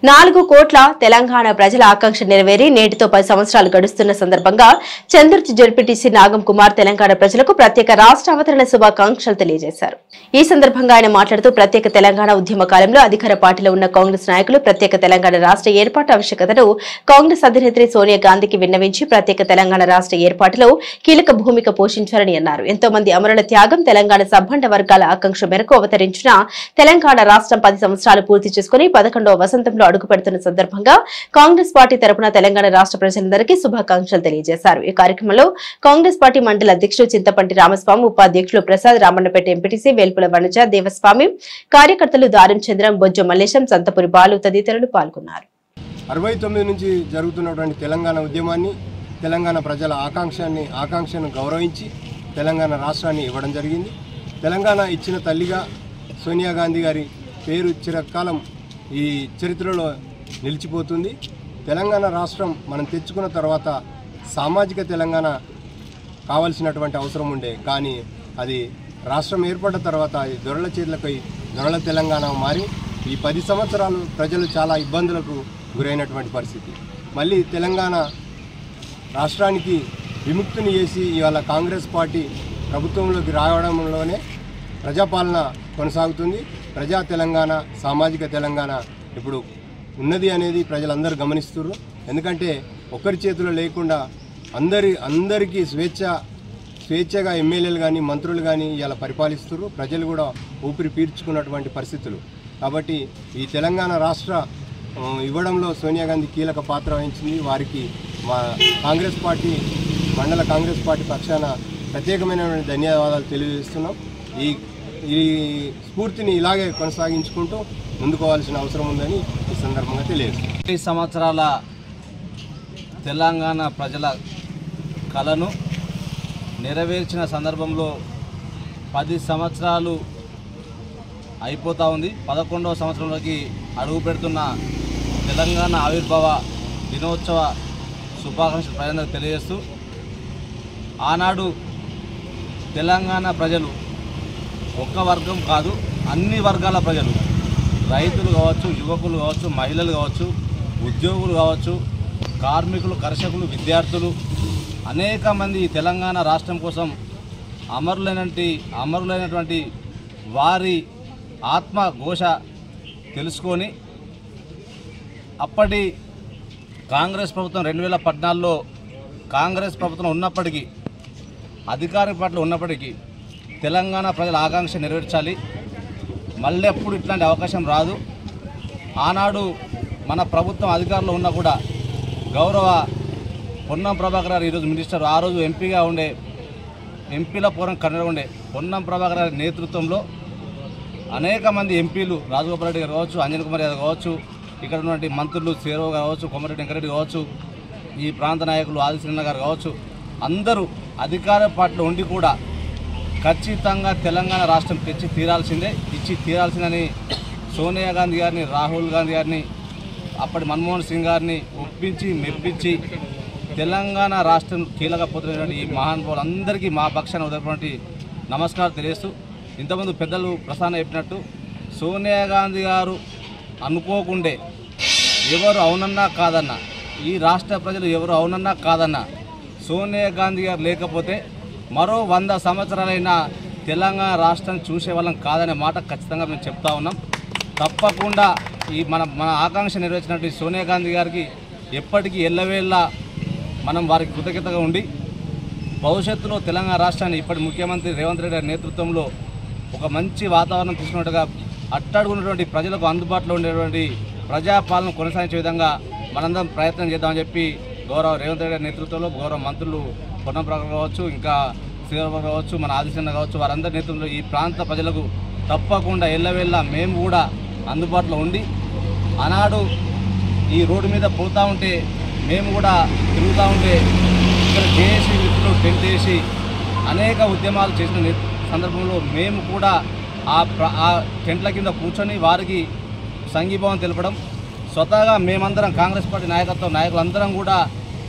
4 కోట్ల తెలంగాణ ప్రజల ఆకాంక్ష నెరవేరి నేటితో 10 సంవత్సరాలు గడుస్తున్న సందర్భంగా చంద్రుర్తి జెడ్పీటీసీ నాగం కుమార్ తెలంగాణ ప్రజలకు ప్రత్యేక రాష్ట్ర అవతరణ శుభాకాంక్షలు తెలియజేశారు. ఈ సందర్భంగా ఆయన మాట్లాడుతూ ప్రత్యేక తెలంగాణ ఉద్యమ కాలంలో అధికార పార్టీలో ఉన్న కాంగ్రెస్ నాయకులు ప్రత్యేక తెలంగాణ రాష్ట్ర ఏర్పాటు ఆవశ్యకతను కాంగ్రెస్ అధినేత్రి సోనియా గాంధీకి విన్నవించి ప్రత్యేక తెలంగాణ రాష్ట్ర ఏర్పాటులో కీలక భూమిక పోషించారని అన్నారు. ఎంతో మంది అమరుల త్యాగం తెలంగాణ సబ్బండ వర్గాల ఆకాంక్ష మేరకు అవతరించిన తెలంగాణ రాష్ట్రం 10 సంవత్సరాలు పూర్తి చేసుకుని 11వ వసంతంలో అడుగు పెడుతున్న సందర్భంగా కాంగ్రెస్ పార్టీ తరపున తెలంగాణ రాష్ట్ర ప్రజలందరికీ శుభాకాంక్షలు తెలియజేశారు. ఈ కార్యక్రమంలో కాంగ్రెస్ పార్టీ మండల అధ్యక్షుడు చింతపంటి రామస్వామి, ఉపాధ్యక్షులు ప్రసాద్, రామన్నపేట ఎంపీటీసీ వేల్పుల వనజ, దేవస్వామి, కార్యకర్తలు దారం చంద్రం, బొజ్జ మల్లేశం, సంతపురి బాలు తదితరులు పాల్గొన్నారు. 69 నుంచి జరుగుతున్నటువంటి తెలంగాణ ఉద్యమాన్ని, తెలంగాణ ప్రజల ఆకాంక్షను గౌరవించి తెలంగాణ రాష్ట్రాన్ని ఇవ్వడం జరిగింది. తెలంగాణ ఇచ్చిన తల్లిగా సోనియా గాంధీ గారి పేరు చిరకాలం ఈ చరిత్రలో నిలిచిపోతుంది. తెలంగాణ రాష్ట్రం మనం తెచ్చుకున్న తర్వాత సామాజిక తెలంగాణ కావాల్సినటువంటి అవసరం ఉండే, కానీ అది రాష్ట్రం ఏర్పడ్డ తర్వాత దొరల చేతులపై దొరల తెలంగాణ మారి ఈ 10 సంవత్సరాలు ప్రజలు చాలా ఇబ్బందులకు గురైనటువంటి పరిస్థితి. మళ్ళీ తెలంగాణ రాష్ట్రానికి విముక్తిని చేసి ఇవాళ కాంగ్రెస్ పార్టీ ప్రభుత్వంలోకి రావడంలోనే ప్రజాపాలన కొనసాగుతుంది. ప్రజా తెలంగాణ, సామాజిక తెలంగాణ ఇప్పుడు ఉన్నది అనేది ప్రజలందరూ గమనిస్తున్నారు. ఎందుకంటే ఒకరి చేతిలో లేకుండా అందరికీ స్వేచ్ఛగా ఎమ్మెల్యేలు కానీ మంత్రులు కానీ ఇలా పరిపాలిస్తున్నారు. ప్రజలు కూడా ఊపిరి పీల్చుకున్నటువంటి పరిస్థితులు. కాబట్టి ఈ తెలంగాణ రాష్ట్ర ఇవ్వడంలో సోనియా గాంధీ కీలక పాత్ర వహించింది. వారికి మా కాంగ్రెస్ పార్టీ మండల కాంగ్రెస్ పార్టీ పక్షాన ప్రత్యేకమైనటువంటి ధన్యవాదాలు తెలియజేస్తున్నాం. ఈ స్ఫూర్తిని ఇలాగే కొనసాగించుకుంటూ ముందుకోవాల్సిన అవసరం ఉందని ఈ సందర్భంగా తెలియజేస్తున్నాం. 20 సంవత్సరాల తెలంగాణ ప్రజల కలను నెరవేర్చిన సందర్భంలో 10 సంవత్సరాలు అయిపోతూ ఉంది. 11వ సంవత్సరంలోకి అడుగు పెడుతున్న తెలంగాణ ఆవిర్భావ దినోత్సవ శుభాకాంక్షలు ప్రజలకు తెలియజేస్తూ, ఆనాడు తెలంగాణ ప్రజలు ఒక్క వర్గం కాదు, అన్ని వర్గాల ప్రజలు, రైతులు కావచ్చు, యువకులు కావచ్చు, మహిళలు కావచ్చు, ఉద్యోగులు కావచ్చు, కార్మికులు, కర్షకులు, విద్యార్థులు, అనేక మంది తెలంగాణ రాష్ట్రం కోసం అమరులైనటువంటి వారి ఆత్మఘోష తెలుసుకొని అప్పటి కాంగ్రెస్ ప్రభుత్వం 2014లో కాంగ్రెస్ ప్రభుత్వం ఉన్నప్పటికీ, అధికార పార్టీలో ఉన్నప్పటికీ తెలంగాణ ప్రజల ఆకాంక్ష నెరవేర్చాలి, మళ్ళీ ఎప్పుడు ఇట్లాంటి అవకాశం రాదు. ఆనాడు మన ప్రభుత్వం అధికారంలో ఉన్నా కూడా గౌరవ పొన్నం ప్రభాకర్ గారు, ఈరోజు మినిస్టర్, ఆ రోజు ఎంపీగా ఉండే, ఎంపీల పూర్వం కన్నడ ఉండే పొన్నం ప్రభాకర్ గారి నేతృత్వంలో అనేక మంది ఎంపీలు, రాజగోపాల్ రెడ్డి గారు కావచ్చు, అంజన్ కుమార్ యాదవ్ కావచ్చు, ఇక్కడ ఉన్నటువంటి మంత్రులు సేరవ్ కావచ్చు, కొమరెడ్డి వెంకరెడ్డి కావచ్చు, ఈ ప్రాంత నాయకులు ఆదిశ్రీన్న గారు కావచ్చు, అందరూ అధికార పార్టీలో ఉండి కూడా ఖచ్చితంగా తెలంగాణ రాష్ట్రం ఇచ్చి తీరాల్సిందని సోనియా గాంధీ గారిని, రాహుల్ గాంధీ గారిని, అప్పటి మన్మోహన్ సింగ్ గారిని ఒప్పించి మెప్పించి తెలంగాణ రాష్ట్రం కీలక పోతున్నటువంటి ఈ మహానుభావులందరికీ మా పక్షాన ఉదయపడి నమస్కారం తెలియజేస్తూ, ఇంతకుముందు పెద్దలు ప్రసాద్ చెప్పినట్టు సోనియా గాంధీ గారు అనుకోకుండే ఎవరు అవునన్నా కాదన్నా, ఈ రాష్ట్ర ప్రజలు ఎవరు అవునన్నా కాదన్నా, సోనియా గాంధీ గారు లేకపోతే మరో 100 సంవత్సరాలైనా తెలంగాణ రాష్ట్రాన్ని చూసే వాళ్ళం కాదనే మాట ఖచ్చితంగా మేము చెప్తా ఉన్నాం. తప్పకుండా ఈ మన ఆకాంక్ష నెరవేర్చినటువంటి సోనియా గాంధీ గారికి ఎప్పటికీ ఎల్లవేళ మనం వారికి కృతజ్ఞతగా ఉండి, భవిష్యత్తులో తెలంగాణ రాష్ట్రాన్ని ఇప్పటి ముఖ్యమంత్రి రేవంత్ రెడ్డి గారి నేతృత్వంలో ఒక మంచి వాతావరణం తీసుకున్నట్టుగా అట్టడుగున్నటువంటి ప్రజలకు అందుబాటులో ఉండేటువంటి ప్రజాపాలన కొనసాగించే విధంగా మనందరం ప్రయత్నం చేద్దామని చెప్పి గౌరవ రేవంత్ రెడ్డి గారి నేతృత్వంలో గౌరవ మంత్రులు పొన్నం ప్రభాకర్ కావచ్చు, ఇంకా శ్రీరామ్ కావచ్చు, మన ఆదిశన్న కావచ్చు, వారందరి నేతృత్వంలో ఈ ప్రాంత ప్రజలకు తప్పకుండా ఎల్లవేళ మేము కూడా అందుబాటులో ఉండి, ఆనాడు ఈ రోడ్డు మీద పోతూ ఉంటే మేము కూడా తిరుగుతూ ఉంటే ఇక్కడ జేఏసీ మిత్రులు టెంట్ వేసి అనేక ఉద్యమాలు చేసిన సందర్భంలో మేము కూడా ఆ టెంట్ల కింద కూర్చొని వారికి సంఘీభావం తెలపడం, స్వతహాగా మేమందరం కాంగ్రెస్ పార్టీ నాయకులందరం కూడా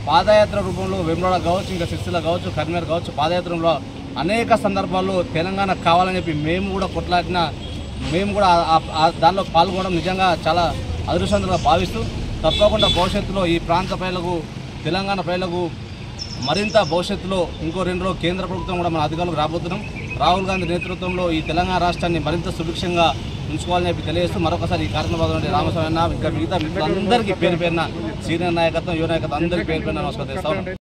పాదయాత్ర రూపంలో వెమ్లవాడ కావచ్చు, ఇంకా సిరిసిల్ల కావచ్చు, కరీంనగర్ కావచ్చు, పాదయాత్రలో అనేక సందర్భాల్లో తెలంగాణ కావాలని చెప్పి మేము కూడా కొట్లాడిన, మేము కూడా దానిలో పాల్గొనడం నిజంగా చాలా అదృష్టంగా భావిస్తూ తప్పకుండా భవిష్యత్తులో ఈ ప్రాంత ప్రజలకు తెలంగాణ ప్రజలకు మరింత భవిష్యత్తులో ఇంకో 2 రోజులు కేంద్ర ప్రభుత్వం కూడా మన అధికారులకు రాబోతున్నాం. రాహుల్ గాంధీ నేతృత్వంలో ఈ తెలంగాణ రాష్ట్రాన్ని మరింత సుభిక్షంగా ఉంచుకోవాలని చెప్పి తెలియజేస్తూ మరొకసారి ఈ కార్యక్రమంలో రామస్వామి అన్న ఇంకా మిగతా అందరికీ పేరు పేరున సీనియర్ నాయకత్వం యువ నాయకత్వం అందరికీ పేరు పేరున నమస్కారం.